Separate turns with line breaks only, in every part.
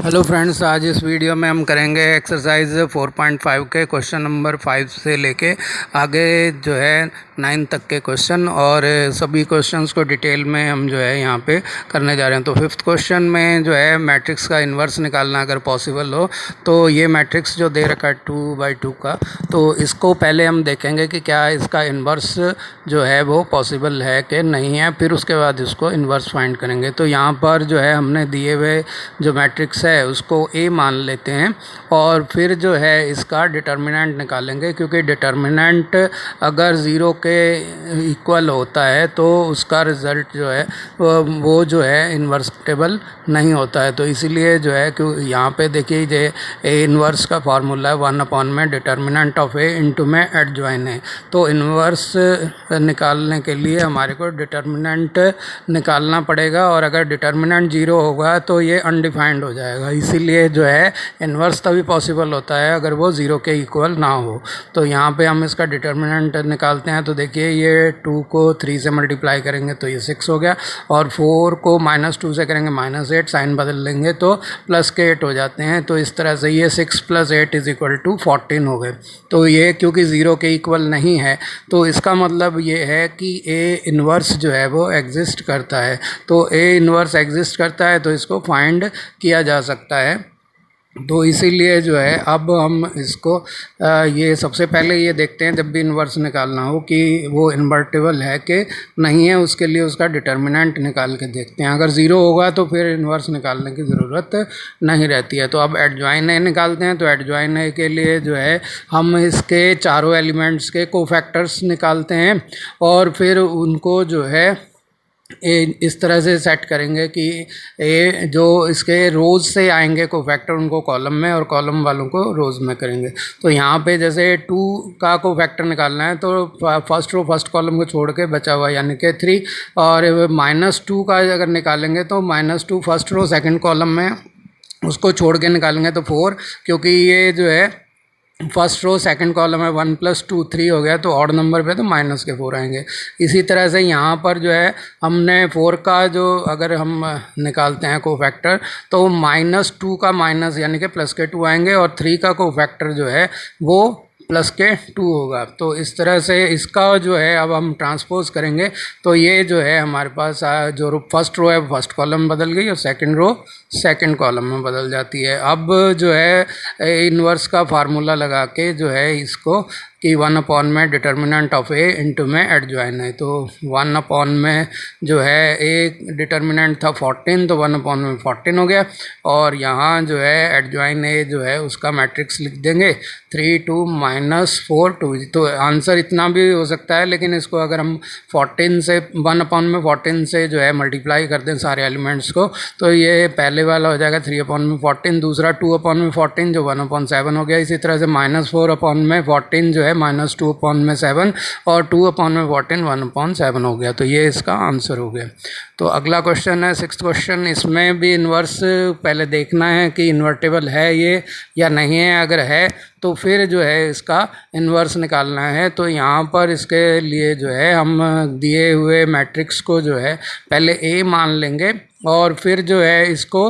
Hello friends, आज इस video में हम करेंगे एक्सरसाइज 4.5 के क्वेश्चन नंबर 5 से लेके आगे जो है 9 तक के क्वेश्चन, और सभी क्वेश्चंस को डिटेल में हम जो है यहाँ पे करने जा रहे हैं। तो फिफ्थ क्वेश्चन में जो है मैट्रिक्स का इन्वर्स निकालना अगर पॉसिबल हो तो ये मैट्रिक्स जो दे रखा है 2/2 का, तो इसको पहले हम देखेंगे कि क्या इसका इन्वर्स जो है वो पॉसिबल है कि नहीं है, फिर उसके बाद इसको इन्वर्स फाइंड करेंगे। तो यहाँ पर जो है हमने दिए हुए जो मैट्रिक्स है उसको ए मान लेते हैं और फिर जो है इसका डिटर्मिनेंट निकालेंगे, क्योंकि डिटर्मिनेंट अगर ज़ीरो के इक्वल होता है तो उसका रिज़ल्ट जो है वो जो है इन्वर्सेबल नहीं होता है। तो इसीलिए जो है कि यहाँ पे देखिए जे ए इन्वर्स का फार्मूला है 1 में डिटर्मिनेंट ऑफ ए इंटू में एडजॉइन है। तो इन्वर्स निकालने के लिए हमारे को डिटर्मिनेंट निकालना पड़ेगा, और अगर डिटर्मिनेंट ज़ीरो होगा तो ये अनडिफाइंड हो जाएगा। इसीलिए जो है इन्वर्स तभी पॉसिबल होता है अगर वो ज़ीरो के इक्वल ना हो। तो यहाँ पे हम इसका डिटर्मिनेंट निकालते हैं। तो देखिए ये 2 को 3 से मल्टीप्लाई करेंगे तो ये 6 हो गया, और 4 को -2 से करेंगे -8, साइन बदल लेंगे तो प्लस के 8 हो जाते हैं। तो इस तरह से ये 6 + 8 = 14 हो गए। तो ये क्योंकि ज़ीरो के इक्वल नहीं है तो इसका मतलब ये है कि ए इन्वर्स जो है वो एग्जिस्ट करता है। तो ए इन्वर्स एग्जिस्ट करता है तो इसको फाइंड किया जा सकता है। तो इसीलिए जो है अब हम इसको ये सबसे पहले ये देखते हैं जब भी इन्वर्स निकालना हो कि वो इन्वर्टेबल है कि नहीं है, उसके लिए उसका डिटर्मिनेंट निकाल के देखते हैं। अगर ज़ीरो होगा तो फिर इन्वर्स निकालने की ज़रूरत नहीं रहती है। तो अब एडजॉइन ए निकालते हैं। तो एडजॉइन ए के लिए जो है हम इसके चारों एलिमेंट्स के कोफैक्टर्स निकालते हैं और फिर उनको जो है इस तरह से सेट करेंगे कि ए जो इसके रोज़ से आएंगे कोफैक्टर उनको कॉलम में और कॉलम वालों को रोज़ में करेंगे। तो यहाँ पे जैसे 2 का कोफैक्टर निकालना है तो फर्स्ट रो फर्स्ट कॉलम को छोड़ के बचा हुआ यानी कि 3, और -2 का अगर निकालेंगे तो -2 फर्स्ट रो सेकंड कॉलम में उसको छोड़ के निकालेंगे तो 4, क्योंकि ये जो है फर्स्ट रो सेकंड कॉलम है 1 + 2 3 हो गया, तो ऑड नंबर पे तो -4 आएंगे। इसी तरह से यहाँ पर जो है हमने 4 का जो अगर हम निकालते हैं कोफैक्टर तो -2 का माइनस यानी कि +2 आएंगे, और 3 का कोफैक्टर जो है वो +2 होगा। तो इस तरह से इसका जो है अब हम ट्रांसपोज करेंगे तो ये जो है हमारे पास जो फर्स्ट रो है फर्स्ट कॉलम बदल गई और सेकंड रो सेकंड कॉलम में बदल जाती है। अब जो है इन्वर्स का फार्मूला लगा के जो है इसको कि 1 में डिटर्मिनेंट ऑफ ए इंटू में एडजॉइन है। तो 1 में जो है ए डिटर्मिनेंट था 14, तो 1 में 14 हो गया, और यहाँ जो है एडजॉइन ए जो है उसका मैट्रिक्स लिख देंगे 3 2 -4 2। तो आंसर इतना भी हो सकता है, लेकिन इसको अगर हम 14 से 1 में 14 से जो है मल्टीप्लाई कर दें सारे एलिमेंट्स को तो ये पहले वाला हो जाएगा 3 में 14, दूसरा 2 में 14 जो 1/7 हो गया। इसी तरह से -4 में 14 जो है -2 में 7, और 2 में 14 1/7 हो गया। तो ये इसका आंसर हो गया। तो अगला क्वेश्चन है 6th क्वेश्चन। इसमें भी इन्वर्स पहले देखना है कि इन्वर्टेबल है ये या नहीं है। अगर है तो फिर जो है इसका इन्वर्स निकालना है। तो यहाँ पर इसके लिए जो है हम दिए हुए मैट्रिक्स को जो है पहले ए मान लेंगे, और फिर जो है इसको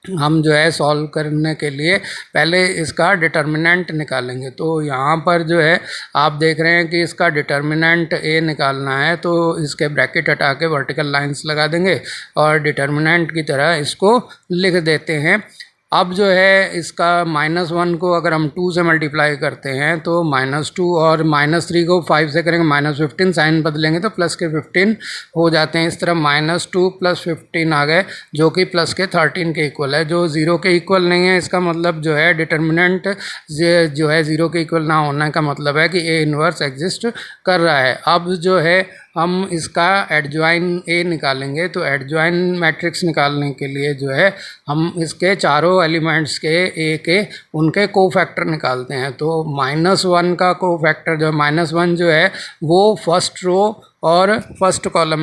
हम जो है सॉल्व करने के लिए पहले इसका डिटर्मिनेंट निकालेंगे। तो यहाँ पर जो है आप देख रहे हैं कि इसका डिटर्मिनेंट ए निकालना है, तो इसके ब्रैकेट हटा के वर्टिकल लाइंस लगा देंगे और डिटर्मिनेंट की तरह इसको लिख देते हैं। अब जो है इसका -1 को अगर हम 2 से मल्टीप्लाई करते हैं तो -2, और -3 को 5 से करेंगे -15, साइन बदलेंगे तो +15 हो जाते हैं। इस तरह -2 + 15 आ गए जो कि +13 के इक्वल है, जो ज़ीरो के इक्वल नहीं है। इसका मतलब जो है डिटर्मिनेंट जो है ज़ीरो के इक्वल ना होने का मतलब है कि ए इन्वर्स एग्जिस्ट कर रहा है। अब जो है हम इसका एडजॉइन ए निकालेंगे। तो एडजॉइन मैट्रिक्स निकालने के लिए जो है हम इसके चारों एलिमेंट्स के ए के उनके कोफैक्टर निकालते हैं। तो -1 का कोफैक्टर जो -1 जो है वो फर्स्ट रो और फर्स्ट कॉलम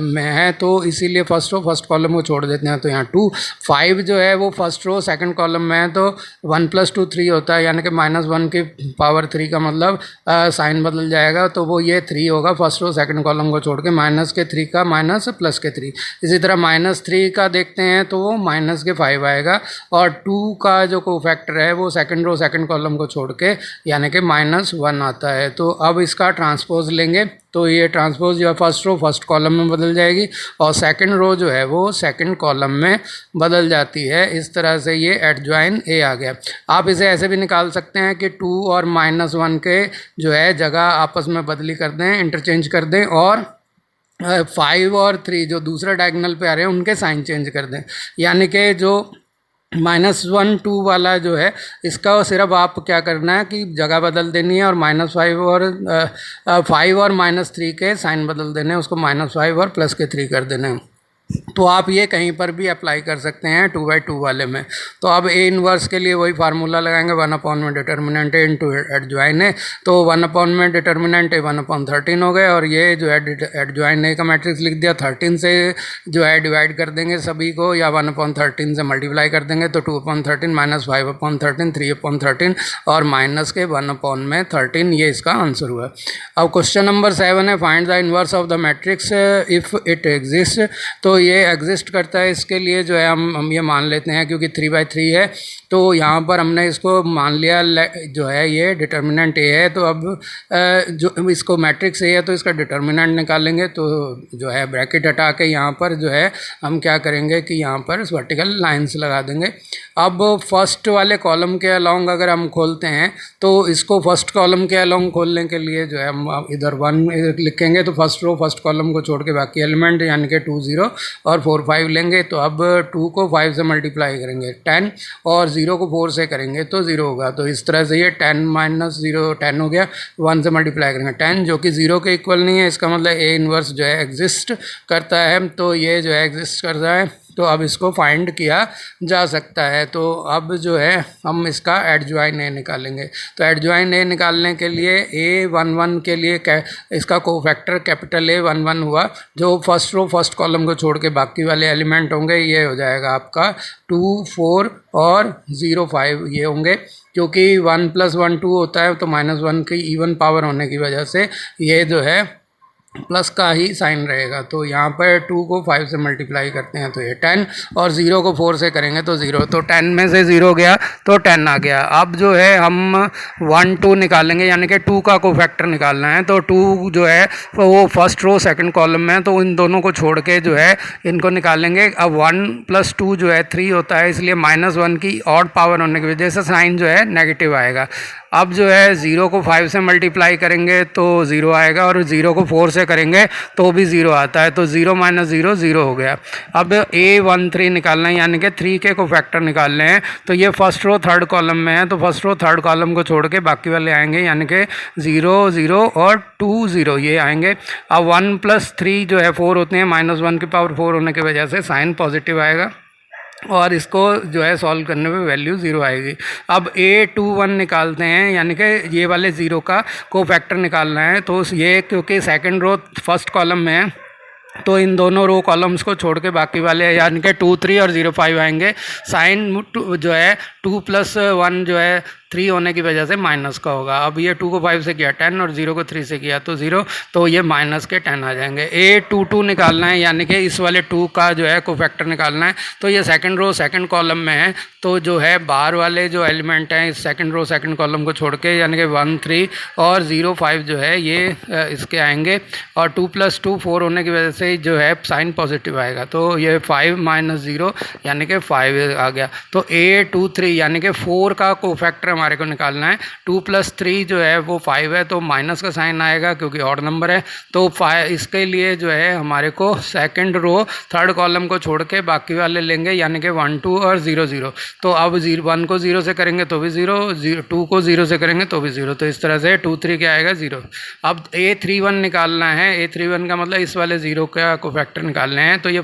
में है, तो इसीलिए फर्स्ट रो फर्स्ट कॉलम को छोड़ देते हैं। तो यहाँ 2 5 जो है वो फर्स्ट रो सेकंड कॉलम में है, तो 1 + 2 3 होता है, यानी कि -1 की पावर 3 का मतलब साइन बदल जाएगा, तो वो ये 3 होगा फर्स्ट रो सेकंड कॉलम को छोड़ के, -3 का माइनस +3। इसी तरह -3 का देखते हैं तो वो -5 आएगा, और 2 का जो कोफैक्टर है वो सेकंड रो सेकंड कॉलम को छोड़ के यानी कि -1 आता है। तो अब इसका ट्रांसपोज लेंगे, तो ये ट्रांसपोज जो है फर्स्ट रो फर्स्ट कॉलम में बदल जाएगी और सेकंड रो जो है वो सेकंड कॉलम में बदल जाती है। इस तरह से ये एडजॉइन ए आ गया। आप इसे ऐसे भी निकाल सकते हैं कि 2 और -1 के जो है जगह आपस में बदली कर दें, इंटरचेंज कर दें, और 5 और 3 जो दूसरा डायगोनल पे आ रहे हैं उनके साइन चेंज कर दें, यानी कि जो -1 2 वाला जो है इसका सिर्फ आप क्या करना है कि जगह बदल देनी है, और -5 और 5 और -3 के साइन बदल देने हैं, उसको -5 और +3 कर देने हैं। तो आप ये कहीं पर भी अप्लाई कर सकते हैं 2/2 वाले में। तो अब ए इनवर्स के लिए वही फार्मूला लगाएंगे, 1/, में डिटर्मिनेंट ए इंटू एडजॉइन ए, तो 1/, में डिटर्मिनेंट ए 1/13 हो गए, और ये जो है एडजॉइन ए का मैट्रिक्स लिख दिया। 13 से जो है डिवाइड कर देंगे सभी को, या 1/13 से मल्टीप्लाई कर देंगे, तो 2/13 -5/13 3/13 और माइनस के 1/13, ये इसका आंसर हुआ। अब क्वेश्चन नंबर 7 है, find the inverse of the matrix if it exist. तो ये एग्जिस्ट करता है, इसके लिए जो है हम ये मान लेते हैं क्योंकि 3/3 है, तो यहाँ पर हमने इसको मान लिया जो है ये डिटर्मिनेंट ए है। तो अब जो इसको मैट्रिक्स ए है तो इसका डिटर्मिनेंट निकालेंगे, तो जो है ब्रैकेट हटा के यहाँ पर जो है हम क्या करेंगे कि यहाँ पर वर्टिकल लाइंस लगा देंगे। अब फर्स्ट वाले कॉलम के अलोंग अगर हम खोलते हैं तो इसको फर्स्ट कॉलम के अलोंग खोलने के लिए जो है हम इधर 1 लिखेंगे, तो फर्स्ट रो फर्स्ट कॉलम को छोड़ के बाकी एलिमेंट यानी कि 2 0 और 4 5 लेंगे। तो अब 2 को 5 से मल्टीप्लाई करेंगे 10, और 0 को 4 से करेंगे तो 0 होगा। तो इस तरह से ये 10 - 0 10 हो गया, 1 से मल्टीप्लाई करेंगे 10 जो कि 0 के इक्वल नहीं है, इसका मतलब ए इनवर्स जो है एग्जिस्ट करता है। तो ये जो है एग्जिस्ट करता है, तो अब इसको फाइंड किया जा सकता है। तो अब जो है हम इसका एडजॉइन ए निकालेंगे। तो एडजॉइन ए निकालने के लिए A11 के लिए इसका कोफैक्टर कैपिटल A11 हुआ, जो फर्स्ट रो फर्स्ट कॉलम को छोड़ के बाकी वाले एलिमेंट होंगे, ये हो जाएगा आपका 2 4 और 0 5 ये होंगे, क्योंकि 1 + 1 2 होता है, तो -1 की इवन पावर होने की वजह से ये जो है प्लस का ही साइन रहेगा। तो यहाँ पर 2 को 5 से मल्टीप्लाई करते हैं तो ये 10, और 0 को 4 से करेंगे तो 0। तो 10 में से 0 गया तो 10 आ गया। अब जो है हम 1 2 निकालेंगे, यानी कि 2 का कोफैक्टर निकालना है। तो 2 जो है वो फर्स्ट रो सेकंड कॉलम में है, तो इन दोनों को छोड़ के जो है इनको निकालेंगे। अब 1 + 2 जो है 3 होता है, इसलिए -1 की ऑड पावर होने की वजह से साइन जो है नेगेटिव आएगा। अब जो है 0 को 5 से मल्टीप्लाई करेंगे तो 0 आएगा, और 0 को 4 से करेंगे तो भी 0 आता है, तो 0 - 0 0 हो गया। अब A13 निकालना है, यानी कि 3 के कोफैक्टर निकालने हैं। तो ये फर्स्ट रो थर्ड कॉलम में है, तो फर्स्ट रो थर्ड कॉलम को छोड़ के बाकी वाले आएंगे, यानी कि 0 0 और 2 0 ये आएंगे। अब 1 + 3 जो है 4 होते हैं, -1 की पावर 4 होने की वजह से साइन पॉजिटिव आएगा, और इसको जो है सॉल्व करने पे वैल्यू 0 आएगी। अब A21 निकालते हैं, यानी कि ये वाले 0 का कोफैक्टर निकालना है। तो ये क्योंकि सेकंड रो फर्स्ट कॉलम में है, तो इन दोनों रो कॉलम्स को छोड़ के बाकी वाले यानी कि 2 3 और 0 5 आएंगे। साइन जो है 2 + 1 जो है 3 होने की वजह से माइनस का होगा। अब ये 2 को 5 से किया 10 और 0 को 3 से किया तो 0, तो ये माइनस के 10 आ जाएंगे। A22 निकालना है, यानी कि इस वाले 2 का जो है कोफैक्टर निकालना है। तो ये सेकंड रो सेकंड कॉलम में है, तो जो है बाहर वाले जो एलिमेंट हैं इस सेकंड रो सेकंड कॉलम को छोड़ के, यानी कि 1 3 और 0 5 जो है ये इसके आएंगे, और 2 + 2 4 होने की वजह से जो है साइन पॉजिटिव आएगा। तो ये 5 - 0 यानी कि 5 आ गया। तो A23 यानी कि 4 का कोफैक्टर हमारे को निकालना है। 2 + 3 जो है वो 5 है, तो माइनस का साइन आएगा क्योंकि ऑड नंबर है। तो 5 इसके लिए जो है हमारे को सेकंड रो थर्ड कॉलम को छोड़ के बाकी वाले लेंगे, यानी कि 1 2 और 0 0। तो अब 1 को 0 से करेंगे तो भी 0, 2 को 0 से करेंगे तो भी 0। तो इस तरह से 2 3 क्या आएगा 0। अब A31 निकालना है। A31 का मतलब इस वाले 0 का कोफैक्टर निकालने हैं। तो ये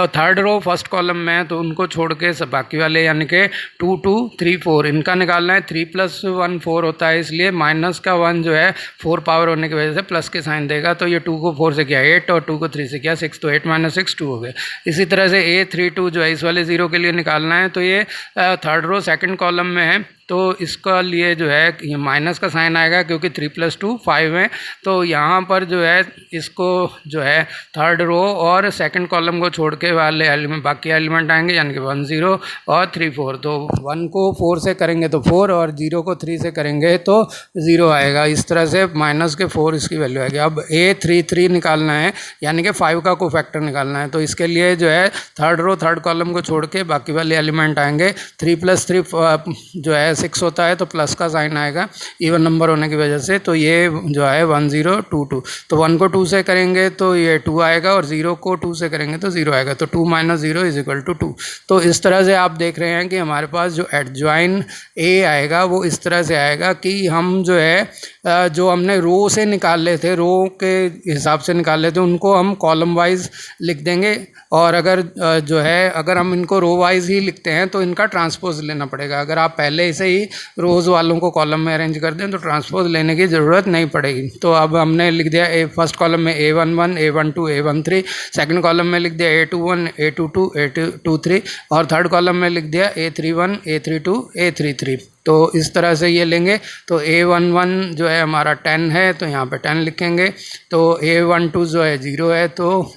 थर्ड रो फर्स्ट कॉलम में है, तो उनको छोड़ के सब बाकी वाले यानी कि 2 2 3 4 इनका निकालना है। 3 + 1 4 होता है, इसलिए माइनस का 1 जो है 4 पावर होने की वजह से प्लस के साइन देगा। तो ये 2 को 4 से किया 8 और 2 को 3 से किया 6, तो 8 - 6 2 हो गए। इसी तरह से A32 जो है इस वाले 0 के लिए निकालना है। तो ये थर्ड रो सेकंड कॉलम में है, तो इसका लिए जो है ये माइनस का साइन आएगा क्योंकि 3 + 2 5 है। तो यहाँ पर जो है इसको जो है थर्ड रो और सेकंड कॉलम को छोड़ के वाले एलिमेंट बाकी एलिमेंट आएंगे, यानी कि 1 0 और 3 4। तो 1 को 4 से करेंगे तो 4 और 0 को 3 से करेंगे तो 0 आएगा। इस तरह से माइनस के 4 इसकी वैल्यू आएगी। अब A33 निकालना है, यानी कि 5 का कोफैक्टर निकालना है। तो इसके लिए जो है थर्ड रो थर्ड कॉलम को छोड़ के बाकी वाले एलिमेंट आएंगे। 3 + 3 जो है 6 होता है, तो प्लस का साइन आएगा इवन नंबर होने की वजह से। तो ये जो है 1 0 2 2। तो 1 को 2 से करेंगे तो ये 2 आएगा और 0 को 2 से करेंगे तो 0 आएगा। तो 2 - 0 = 2। तो इस तरह से आप देख रहे हैं कि हमारे पास जो एडजॉइन ए आएगा वो इस तरह से आएगा कि हम जो है जो हमने रो से निकाले थे, रो के हिसाब से निकाले थे, उनको हम कॉलम वाइज लिख देंगे। और अगर जो है अगर हम इनको रो वाइज ही लिखते हैं तो इनका ट्रांसपोज लेना पड़ेगा। अगर आप पहले से ही रोज़ वालों को कॉलम में अरेंज कर दें तो ट्रांसपोज लेने की ज़रूरत नहीं पड़ेगी। तो अब हमने लिख दिया फर्स्ट कॉलम में A11 A12 A13, second column में लिख दिया A21 A22 A23 और थर्ड कॉलम में लिख दिया A31 A32 A33। तो इस तरह से ये लेंगे। तो A11 जो है हमारा 10 है, तो यहाँ पे 10 लिखेंगे। तो A12 जो है 0 है, तो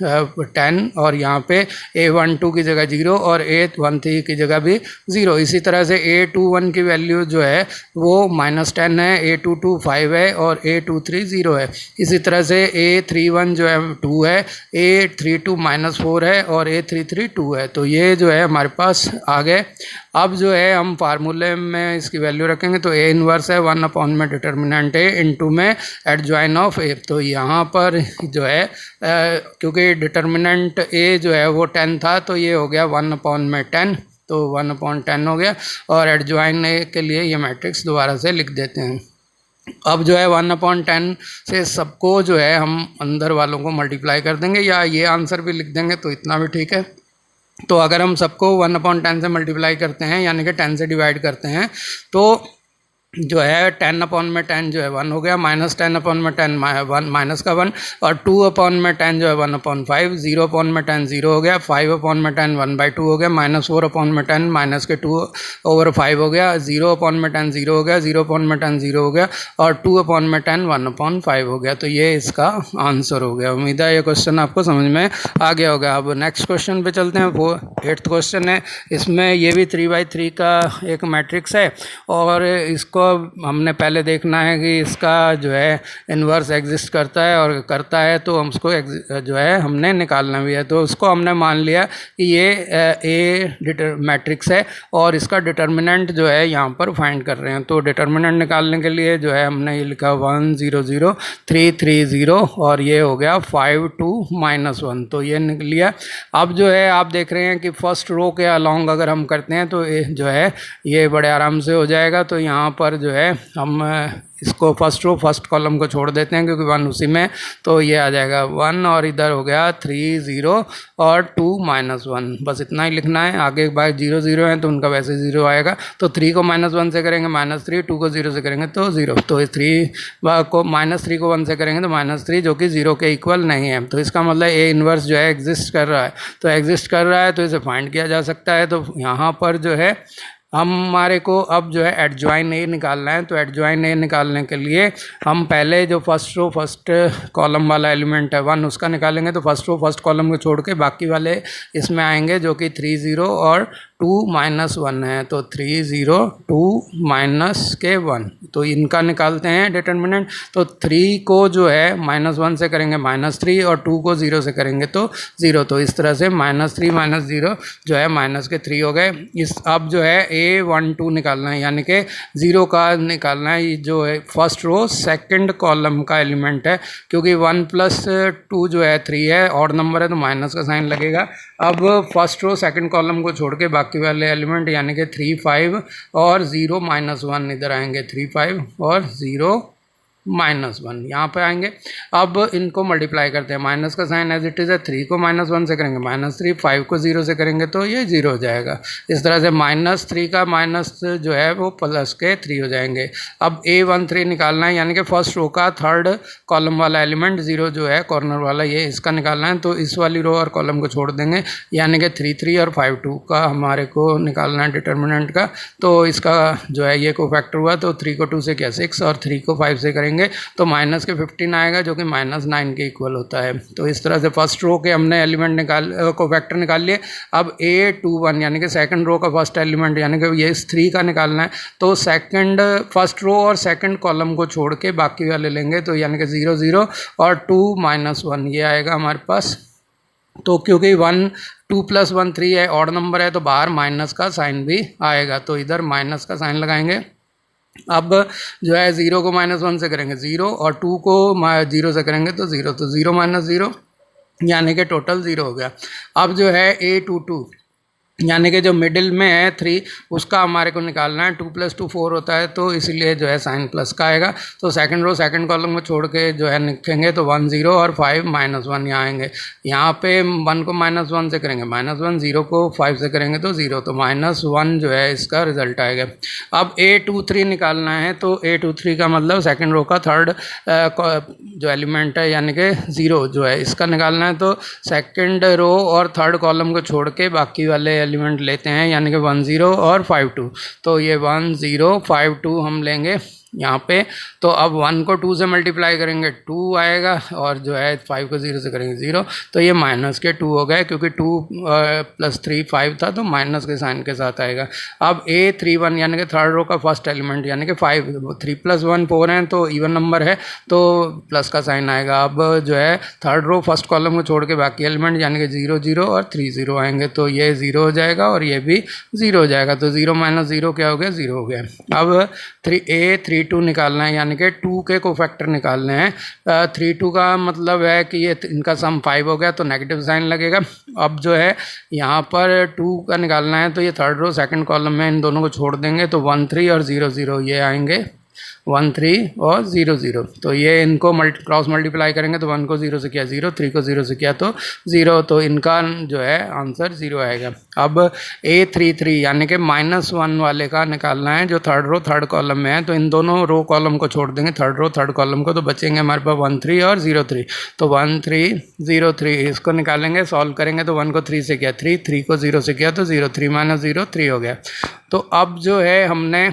10 और यहाँ पे A12 की जगह 0 और A13 की जगह भी 0। इसी तरह से A21 की वैल्यू जो है वो -10 है, A22 5 है और A23 0 है। इसी तरह से A31 जो है 2 है, A32 -4 है और A33 2 है। तो ये जो है हमारे पास आ गए। अब जो है हम फार्मूले में इसकी वैल्यू रखेंगे। तो A इनवर्स है 1 में डिटर्मिनेंट A इंटू में एडजॉइन ऑफ A। तो यहाँ पर जो है क्योंकि डिटर्मिनेंट A जो है वो 10 था, तो ये हो गया 1/10। तो 1/10 हो गया। और एडजॉइन A के लिए ये मैट्रिक्स दोबारा से लिख देते हैं। अब जो है 1/10 से सबको जो है हम अंदर वालों को मल्टीप्लाई कर देंगे, या ये आंसर भी लिख देंगे तो इतना भी ठीक है। तो अगर हम सबको 1/10 से मल्टीप्लाई करते हैं, यानी कि 10 से डिवाइड करते हैं, तो जो है 10/10 जो है 1 हो गया, -10/10 1 माइनस का 1 और 2/10 जो है 1/5, 0/10 0 हो गया, 5/10 1/2 हो गया, -4/10 माइनस के 2/5 हो गया, 0/10 0 हो गया, 0/10 0 हो गया और 2/10 1/5 हो गया। तो ये इसका आंसर हो गया। उम्मीद है ये क्वेश्चन आपको समझ में आ गया होगा। अब नेक्स्ट क्वेश्चन पे चलते हैं। वो 8th क्वेश्चन है। इसमें ये भी 3/3 का एक मैट्रिक्स है और इसको हमने पहले देखना है कि इसका जो है इन्वर्स एग्जिस्ट करता है, और करता है तो हम उसको जो है हमने निकालना भी है। तो उसको हमने मान लिया कि ये ए मैट्रिक्स है और इसका डिटर्मिनेंट जो है यहाँ पर फाइंड कर रहे हैं। तो डिटर्मिनेंट निकालने के लिए जो है हमने ये लिखा 1 0 0 3 3 0 और ये हो गया 5 2 -1। तो ये निकल लिया। अब जो है आप देख रहे हैं कि फर्स्ट रो के अलॉन्ग अगर हम करते हैं तो जो है ये बड़े आराम से हो जाएगा। तो यहाँ पर जो है हम इसको फर्स्ट रो फर्स्ट कॉलम को छोड़ देते हैं क्योंकि 1 उसी में। तो ये आ जाएगा 1 और इधर हो गया 3 0 और 2 -1। बस इतना ही लिखना है। आगे बार 0 0 है तो उनका वैसे 0 आएगा। तो 3 को -1 से करेंगे -3, 2 को 0 से करेंगे तो 0। तो 3 को -3 को 1 से करेंगे तो -3, जो कि 0 के इक्वल नहीं है। तो इसका मतलब ए इन्वर्स जो है एग्जिस्ट कर रहा है। तो एग्जिस्ट कर रहा है तो इसे फाइंड किया जा सकता है। तो यहाँ पर जो है हमारे को अब जो है एडजॉइन ए निकालना है। तो एडजॉइन ए निकालने के लिए हम पहले जो फर्स्ट रो फर्स्ट कॉलम वाला एलिमेंट है 1 उसका निकालेंगे। तो फर्स्ट रो फर्स्ट कॉलम को छोड़ के बाकी वाले इसमें आएंगे, जो कि 3 0 और 2 -1 है। तो 3 0 2 -1। तो इनका निकालते हैं डिटर्मिनेंट। तो 3 को जो है -1 से करेंगे -3 और 2 को 0 से करेंगे तो 0। तो इस तरह से -3 -0 जो है -3 हो गए। इस अब जो है A12 निकालना है, यानी कि 0 का निकालना है। ये जो है फर्स्ट रो सेकंड कॉलम का एलिमेंट है, क्योंकि 1 + 2 जो है 3 है, ऑड नंबर है तो माइनस का साइन लगेगा। अब फर्स्ट रो सेकंड कॉलम को छोड़ के बाकी वाले एलिमेंट यानी कि 3 5 और 0 -1 इधर आएंगे। 3 5 और 0 -1 यहाँ पे आएंगे। अब इनको मल्टीप्लाई करते हैं, माइनस का साइन एज इट इज़ है, 3 को -1 से करेंगे -3, 5 को 0 से करेंगे तो ये 0 हो जाएगा। इस तरह से -3 का माइनस जो है वो प्लस के 3 हो जाएंगे। अब A13 निकालना है, यानी कि फर्स्ट रो का थर्ड कॉलम वाला एलिमेंट 0 जो है कॉर्नर वाला, ये इसका निकालना है। तो इस वाली रो और कॉलम को छोड़ देंगे, यानी कि 3 3 और 5 2 का हमारे को निकालना है डिटर्मिनेंट का। तो इसका जो है ये को फैक्टर हुआ, तो 3 को 2 से किया 6 और 3 को 5 से करेंगे तो माइनस के 15 आएगा, जो कि -9 के इक्वल होता है। तो इस तरह से फर्स्ट रो के हमने एलिमेंट को फैक्टर निकाल लिए। अब A21 यानी कि सेकंड रो का फर्स्ट एलिमेंट, यानी कि ये 3 का निकालना है। तो फर्स्ट रो और सेकंड कॉलम को छोड़ के बाकी वाले लेंगे, तो यानी कि 0 0 और 2 -1 ये आएगा हमारे पास। तो क्योंकि 2 + 1 3 है, ऑड नंबर है, तो बाहर माइनस का साइन भी आएगा, तो इधर माइनस का साइन लगाएंगे। अब जो है 0 को -1 से करेंगे 0 और 2 को 0 से करेंगे तो 0, तो 0 - 0 यानी कि टोटल 0 हो गया। अब जो है A22 यानी कि जो मिडिल में है 3, उसका हमारे को निकालना है। 2 + 2 4 होता है, तो इसलिए जो है साइन प्लस का आएगा। तो सेकंड रो सेकंड कॉलम को छोड़ के जो है लिखेंगे तो 1 0 और 5 -1 यहाँ आएंगे। यहाँ पे 1 को -1 से करेंगे -1, 0 को 5 से करेंगे तो 0, तो -1 जो है इसका रिजल्ट आएगा। अब A23 निकालना है, तो A23 का मतलब सेकंड रो का थर्ड जो एलिमेंट है, यानी कि 0 जो है इसका निकालना है। तो सेकंड रो और थर्ड कॉलम को छोड़ के बाकी वाले एलिमेंट लेते हैं, यानी कि 1 0 और 5 2, तो ये 1 0 5 2 हम लेंगे यहाँ पे। तो अब 1 को 2 से मल्टीप्लाई करेंगे 2 आएगा, और जो है 5 को 0 से करेंगे 0, तो ये माइनस के 2 हो गए, क्योंकि 2 + 3 5 था, तो माइनस के साइन के साथ आएगा। अब A31 यानी कि थर्ड रो का फर्स्ट एलिमेंट, यानी कि 5 3 + 1 4 है, तो इवन नंबर है, तो प्लस का साइन आएगा। अब जो है थर्ड रो फर्स्ट कॉलम को छोड़ के बाकी एलिमेंट, यानी कि 0 0 और 3 0 आएंगे, तो ये 0 हो जाएगा और ये भी 0 हो जाएगा। तो 0 - 0 क्या हो गया, 0 हो गया। अब A32 निकालना है, यानी कि 2 के कोफैक्टर निकालने हैं। 3 2 का मतलब है कि ये इनका सम 5 हो गया, तो नेगेटिव साइन लगेगा। अब जो है यहाँ पर 2 का निकालना है, तो ये थर्ड रो सेकंड कॉलम में इन दोनों को छोड़ देंगे, तो 1 3 और 0 0 ये आएंगे, 1 3 और 0 0, तो ये इनको क्रॉस मल्टीप्लाई करेंगे, तो 1 को 0 से किया 0, 3 को 0 से किया तो 0, तो इनका जो है आंसर 0 आएगा। अब A33 यानी कि -1 वाले का निकालना है, जो थर्ड रो थर्ड कॉलम में है, तो इन दोनों रो कॉलम को छोड़ देंगे, थर्ड रो थर्ड कॉलम को, तो बचेंगे हमारे पास 1 3 और 0 3, तो 1 3 0 3 इसको निकालेंगे, सॉल्व करेंगे, तो 1 को 3 से किया 3, 3 को 0 से किया तो 0, 3 - 0 3 हो गया। तो अब जो है हमने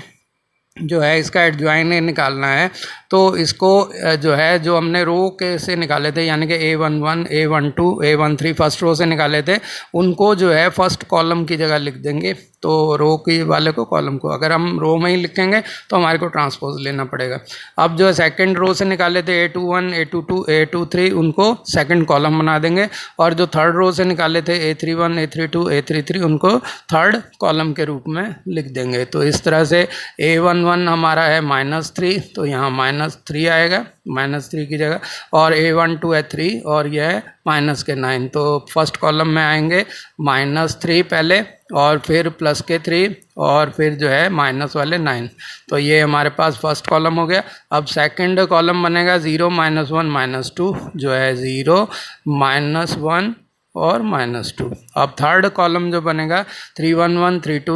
जो है इसका एडजॉइन निकालना है, तो इसको जो है जो हमने रो के से निकाले थे, यानी कि A11 A12 A13 first row से निकाले थे, उनको जो है फर्स्ट कॉलम की जगह लिख देंगे, तो रो की वाले को कॉलम को, अगर हम रो में ही लिखेंगे तो हमारे को ट्रांसपोज लेना पड़ेगा। अब जो है सेकंड रो से निकाले थे A21 A22 A23, उनको सेकंड कॉलम बना देंगे, और जो थर्ड रो से निकाले थे A31 A32 A33, उनको थर्ड कॉलम के रूप में लिख देंगे। तो इस तरह से A11 हमारा है -3, तो यहाँ -3 आएगा, -3 की जगह, और A12 है 3 और यह है माइनस के 9, तो फर्स्ट कॉलम में आएंगे -3 पहले, और फिर प्लस के 3, और फिर जो है माइनस वाले 9, तो ये हमारे पास फर्स्ट कॉलम हो गया। अब सेकंड कॉलम बनेगा 0 -1 -2, जो है 0 -1 और -2। अब थर्ड कॉलम जो बनेगा 3 1 1 3 2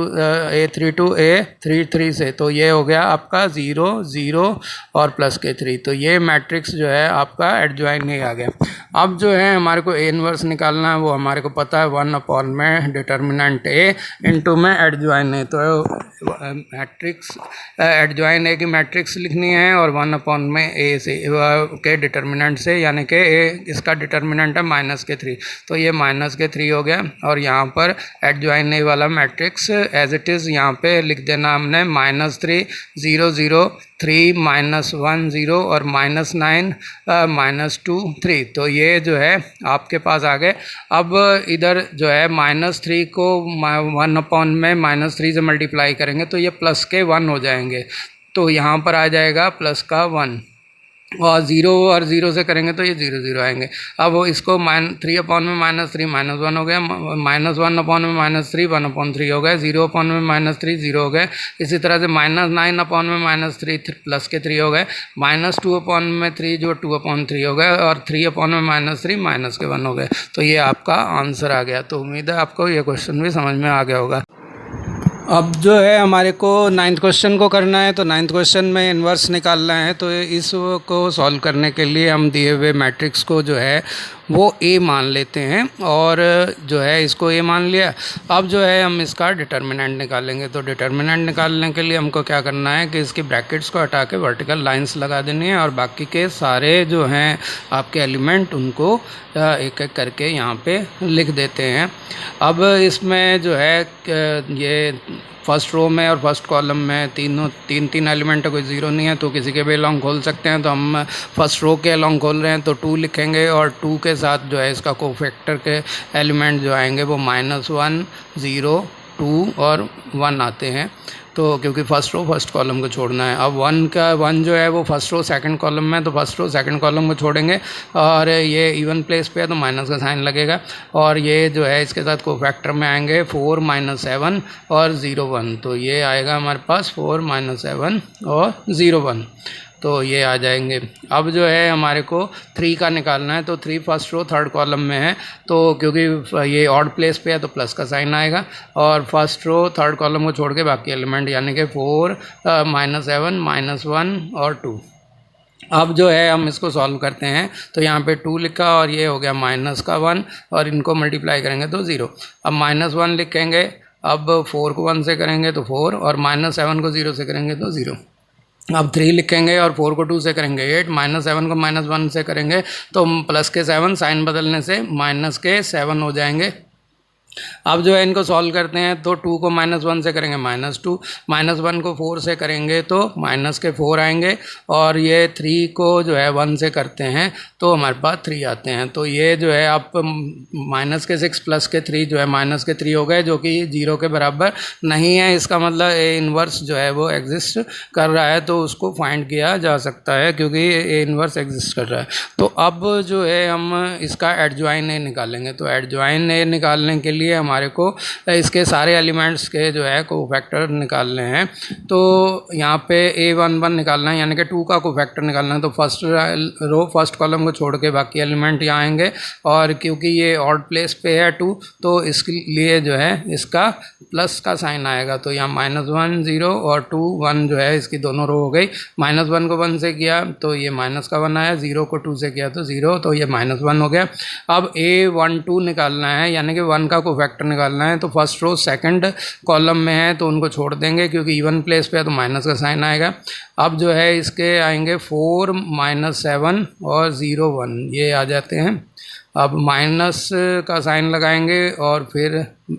A32 A33 से, तो ये हो गया आपका 0 0 और प्लस के 3, तो ये मैट्रिक्स जो है आपका एडजॉइन ही आ गया। अब जो है हमारे को A इनवर्स निकालना है, वो हमारे को पता है 1 में डिटर्मिनेंट A इंटू में एडजॉइन है, तो मैट्रिक्स एडजॉइन A की मैट्रिक्स लिखनी है, और 1 में A से के डिटर्मिनेंट से, यानी कि A इसका डिटर्मिनेंट है -3, तो ये -3 हो गया। और यहाँ पर एडजॉइन A वाला मैट्रिक्स एज इट इज़ यहाँ पे लिख देना हमने, -3 0 0 3 -1 0 और -9 -2 3, तो ये जो है आपके पास आ गए। अब इधर जो है -3 को 1 में -3 से मल्टीप्लाई करेंगे, तो ये प्लस के 1 हो जाएंगे, तो यहाँ पर आ जाएगा प्लस का 1, और ज़ीरो से करेंगे तो ये 0 आएंगे। अब इसको -3 अपॉन में -3 -1 हो गया, -1 अपॉन में -3 1/3 हो गया, 0 अपॉन में -3 0 हो गया। इसी तरह से -9 अपॉन में -3 प्लस के 3 हो गए, -2 अपॉन में 3 जो 2/3 हो गए, और 3 अपॉन में -3 माइनस के 1 हो गए। तो ये आपका आंसर आ गया। तो उम्मीद है आपको ये क्वेश्चन भी समझ में आ गया होगा। अब जो है हमारे को 9th क्वेश्चन को करना है। तो 9th क्वेश्चन में इन्वर्स निकालना है। तो इस को सॉल्व करने के लिए हम दिए हुए मैट्रिक्स को जो है वो ए मान लेते हैं, और जो है इसको ए मान लिया। अब जो है हम इसका डिटर्मिनेंट निकालेंगे। तो डिटर्मिनेंट निकालने के लिए हमको क्या करना है कि इसकी ब्रैकेट्स को हटा के वर्टिकल लाइंस लगा देनी है, और बाकी के सारे जो हैं आपके एलिमेंट उनको एक एक करके यहाँ पे लिख देते हैं। अब इसमें जो है ये फर्स्ट रो में और फर्स्ट कॉलम में तीन एलिमेंट है, कोई ज़ीरो नहीं है, तो किसी के भी अलॉन्ग खोल सकते हैं। तो हम फर्स्ट रो के अलॉन्ग खोल रहे हैं तो 2 लिखेंगे, और 2 के साथ जो है इसका कोफैक्टर के एलिमेंट जो आएंगे वो -1 0 2 और 1 आते हैं। तो क्योंकि फर्स्ट रो फर्स्ट कॉलम को छोड़ना है। अब 1 जो है वो फर्स्ट रो सेकंड कॉलम में है, तो फर्स्ट रो सेकंड कॉलम को छोड़ेंगे, और ये इवन प्लेस पे है तो माइनस का साइन लगेगा, और ये जो है इसके साथ कोफैक्टर में आएंगे 4 -7 और 0 1। तो ये आएगा हमारे पास 4 -7 और 0 1, तो ये आ जाएंगे। अब जो है हमारे को 3 का निकालना है। तो 3 फर्स्ट रो थर्ड कॉलम में है, तो क्योंकि ये ऑड प्लेस पे है तो प्लस का साइन आएगा, और फर्स्ट रो थर्ड कॉलम को छोड़ के बाकी एलिमेंट यानी कि 4 -7 -1 और 2। अब जो है हम इसको सॉल्व करते हैं। तो यहाँ पे 2 लिखा और ये हो गया -1, और इनको मल्टीप्लाई करेंगे तो 0। अब -1 लिखेंगे, अब 4 को 1 से करेंगे तो 4, और -7 को 0 से करेंगे तो 0। अब 3 लिखेंगे और 4 को 2 से करेंगे 8, -7 को -1 से करेंगे तो प्लस के 7, साइन बदलने से माइनस के 7 हो जाएंगे। अब जो है इनको सॉल्व करते हैं। तो 2 को -1 से करेंगे -2, -1 को 4 से करेंगे तो माइनस के 4 आएंगे, और ये 3 को जो है 1 से करते हैं तो हमारे पास 3 आते हैं। तो ये जो है आप -6 प्लस के 3 जो है -3 हो गए, जो कि 0 के बराबर नहीं है। इसका मतलब ए इन्वर्स जो है वो एग्जिस्ट कर रहा है, तो उसको फाइंड किया जा सकता है क्योंकि ए इन्वर्स एग्जिस्ट कर रहा है। तो अब जो है हम इसका एडजॉइन ए निकालेंगे। तो एडजॉइन ए निकालने के लिए हमारे को इसके सारे एलिमेंट्स के जो है कोफैक्टर निकालने हैं। तो यहाँ पे A11 निकालना है, यानी कि 2 का कोफैक्टर निकालना है। तो फर्स्ट रो फर्स्ट कॉलम को छोड़ के बाकी एलिमेंट यहाँ आएंगे, और क्योंकि ये ऑड प्लेस पे है 2 तो इसके लिए जो है इसका प्लस का साइन आएगा। तो यहाँ -1 0 और 2 1 जो है इसकी दोनों रो हो गई। -1 को 1 से किया तो ये माइनस का 1 आया, 0 को 2 से किया तो 0, तो ये -1 हो गया। अब A12 निकालना है, यानी कि 1 का कोफैक्टर निकालना है। तो फर्स्ट रो सेकंड कॉलम में है तो उनको छोड़ देंगे, क्योंकि इवन प्लेस पे है तो माइनस का साइन आएगा। अब जो है इसके आएंगे 4 -7 और 0 1, ये आ जाते हैं। अब माइनस का साइन लगाएंगे और फिर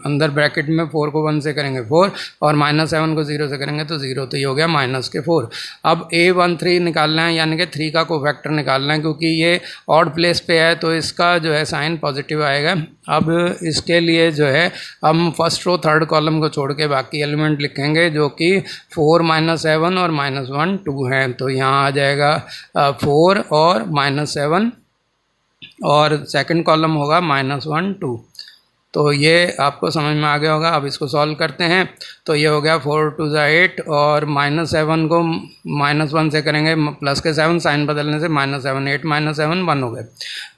अंदर ब्रैकेट में 4 को 1 से करेंगे 4, और -7 को 0 से करेंगे तो 0, तो ये हो गया -4। अब A13 निकालना है, यानी कि 3 का कोफैक्टर निकालना है, क्योंकि ये ऑड प्लेस पे है तो इसका जो है साइन पॉजिटिव आएगा। अब इसके लिए जो है हम फर्स्ट रो थर्ड कॉलम को छोड़ के बाकी एलिमेंट लिखेंगे, जो कि 4 -7 और -1 2 हैं। तो यहाँ आ जाएगा 4 और -7, और सेकंड कॉलम होगा -1 2। तो ये आपको समझ में आ गया होगा। अब इसको सॉल्व करते हैं। तो ये हो गया 4 2 8, और -7 को -1 से करेंगे प्लस के 7, साइन बदलने से -7 8 -7 1 हो गए।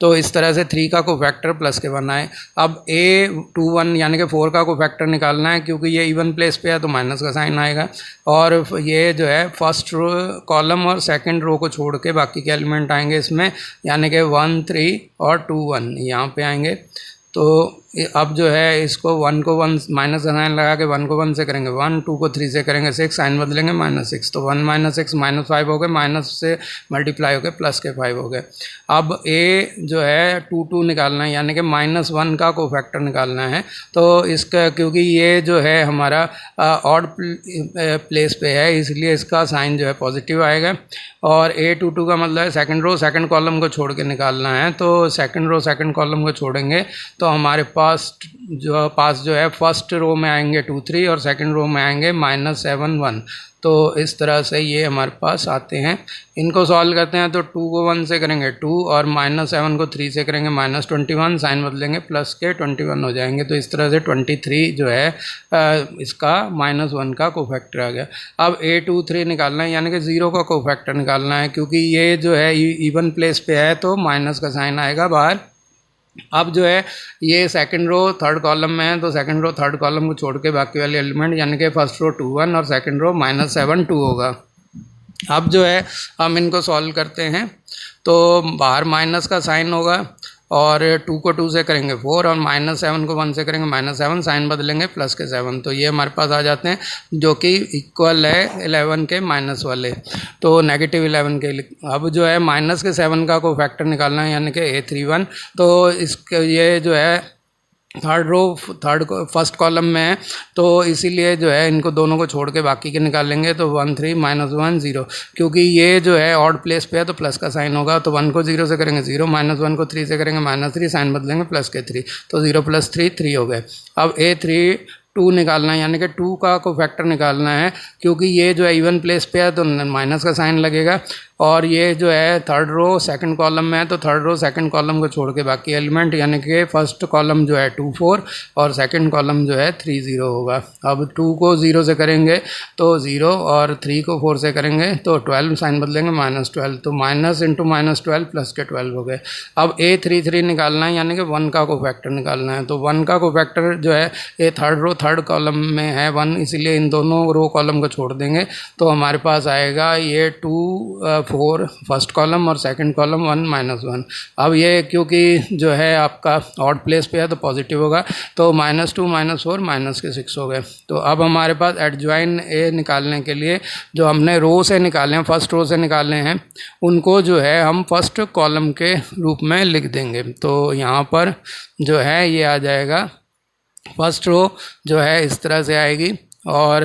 तो इस तरह से 3 का कोफैक्टर प्लस के 1 आए। अब A21 यानी कि 4 का कोफैक्टर निकालना है, क्योंकि ये इवन प्लेस पे है तो माइनस का साइन आएगा, और ये जो है फर्स्ट रो कॉलम और सेकेंड रो को छोड़ के बाकी के एलिमेंट आएंगे इसमें, यानी कि 1 3 और 2 1 यहाँ पे आएंगे। तो अब जो है इसको 1 को 1 माइनस का साइन लगा के 1 को 1 से करेंगे 1, 2 को 3 से करेंगे 6, साइन बदलेंगे -6, तो 1 -6 -5 हो गए, माइनस से मल्टीप्लाई हो गए प्लस के 5 हो गए। अब A जो है 2 2 निकालना है, यानी कि -1 का कोफैक्टर निकालना है। तो इसका क्योंकि ये जो है हमारा ऑड प्लेस पे है, इसलिए इसका साइन जो है पॉजिटिव आएगा। और A22 का मतलब है सेकंड रो सेकंड कॉलम को छोड़ के निकालना है। तो सेकंड रो सेकंड कॉलम को छोड़ेंगे तो हमारे पास जो है फर्स्ट रो में आएंगे 2 3 और सेकंड रो में आएंगे -7 1। तो इस तरह से ये हमारे पास आते हैं। इनको सॉल्व करते हैं तो 2 को 1 से करेंगे 2 और -7 को 3 से करेंगे -21, साइन बदलेंगे प्लस के 21 हो जाएंगे। तो इस तरह से 23 जो है इसका -1 का कोफैक्टर आ गया। अब A23 निकालना है, यानी कि 0 का कोफैक्टर निकालना है, क्योंकि ये जो है इवन प्लेस पे है तो माइनस का साइन आएगा बाहर। अब जो है ये सेकंड रो थर्ड कॉलम में है, तो सेकंड रो थर्ड कॉलम को छोड़ के बाकी वाले एलिमेंट, यानी कि फर्स्ट रो 2 1 और सेकंड रो -7 2 होगा। अब जो है हम इनको सॉल्व करते हैं तो बाहर माइनस का साइन होगा और 2 को 2 से करेंगे 4 और -7 को 1 से करेंगे -7, साइन बदलेंगे प्लस के 7। तो ये हमारे पास आ जाते हैं जो कि इक्वल है 11 के माइनस वाले, तो -11 के। अब जो है माइनस के 7 का को फैक्टर निकालना है, यानी कि A31। तो इसके ये जो है फर्स्ट कॉलम में है, तो इसीलिए जो है इनको दोनों को छोड़ के बाकी के निकालेंगे। तो 1 3 -1 0, क्योंकि ये जो है ऑड प्लेस पे है तो प्लस का साइन होगा। तो 1 को 0 से करेंगे 0, -1 को 3 से करेंगे -3, साइन बदलेंगे प्लस के 3। तो 0 + 3 3 हो गए। अब A32 निकालना है, यानी कि 2 का को फैक्टर निकालना है, क्योंकि ये जो है इवन प्लेस पे है तो माइनस का साइन लगेगा। और ये जो है थर्ड रो सेकंड कॉलम में है, तो थर्ड रो सेकंड कॉलम को छोड़ के बाकी एलिमेंट, यानी कि फर्स्ट कॉलम जो है 2 4 और सेकंड कॉलम जो है 3 0 होगा। अब 2 को 0 से करेंगे तो 0 और 3 को 4 से करेंगे तो 12, साइन बदलेंगे -12। तो माइनस इंटू -12 प्लस के 12 हो गए। अब A33 निकालना है, यानी कि 1 का को फैक्टर निकालना है। तो 1 का को फैक्टर जो है ये थर्ड रो थर्ड कॉलम में है 1, इसीलिए इन दोनों रो कॉलम को छोड़ देंगे। तो हमारे पास आएगा ये 2 4 फर्स्ट कॉलम और सेकंड कॉलम 1 -1। अब ये क्योंकि जो है आपका ऑड प्लेस पे है तो पॉजिटिव होगा, तो -2 -4 -6 हो गए। तो अब हमारे पास एडजॉइन ए निकालने के लिए जो हमने रो से निकाले हैं, फर्स्ट रो से निकाले हैं, उनको जो है हम फर्स्ट कॉलम के रूप में लिख देंगे। तो यहाँ पर जो है ये आ जाएगा फर्स्ट रो जो है इस तरह से आएगी, और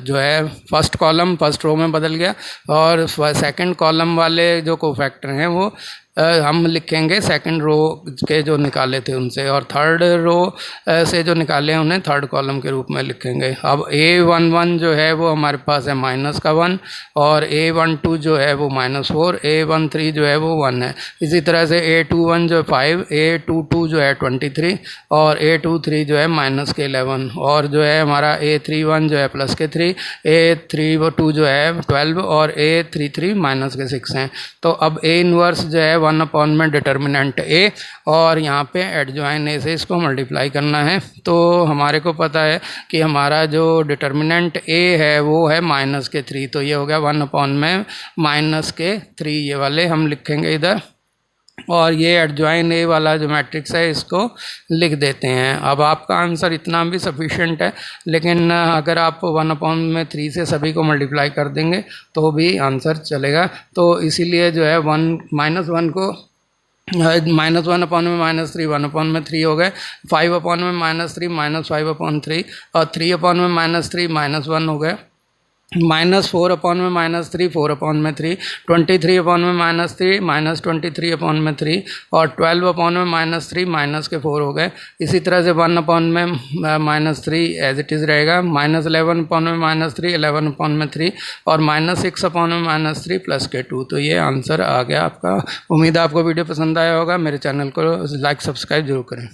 जो है फर्स्ट कॉलम फर्स्ट रो में बदल गया, और सेकंड कॉलम वाले जो कोफैक्टर हैं वो हम लिखेंगे सेकंड रो के जो निकाले थे उनसे, और थर्ड रो से जो निकाले हैं उन्हें थर्ड कॉलम के रूप में लिखेंगे। अब A11 जो है वो हमारे पास है -1, और A12 जो है वो -4, A13 जो है वो 1 है। इसी तरह से A21 जो है 5, A22 जो है 23 और A23 जो है -11, और जो है हमारा A31 जो है +3, A32 जो है 12 और A33 -6 हैं। तो अब A इनवर्स जो है 1 में डिटर्मिनेंट A, और यहाँ पे एडजॉइन A से इसको मल्टीप्लाई करना है। तो हमारे को पता है कि हमारा जो डिटर्मिनेंट A है वो है -3, तो ये हो गया 1 में -3, ये वाले हम लिखेंगे इधर, और ये एडजॉइन ए वाला जो मैट्रिक्स है इसको लिख देते हैं। अब आपका आंसर इतना भी सफिशिएंट है, लेकिन अगर आप 1/3 से सभी को मल्टीप्लाई कर देंगे तो भी आंसर चलेगा। तो इसीलिए जो है -1 को -1 में -3 1/3 हो गए, 5 में -3 -5/3, और 3 में -3 -1 हो गए, -4 में -3 4/3, 23 में -3 -23/3, और 12 में -3 -4 हो गए। इसी तरह से 1 में -3 एज इट इज़ रहेगा, -11 में -3 11/3, और -6 में -3 प्लस के 2। तो ये आंसर आ गया आपका। उम्मीद है आपको वीडियो पसंद आया होगा। मेरे चैनल को लाइक सब्सक्राइब जरूर करें।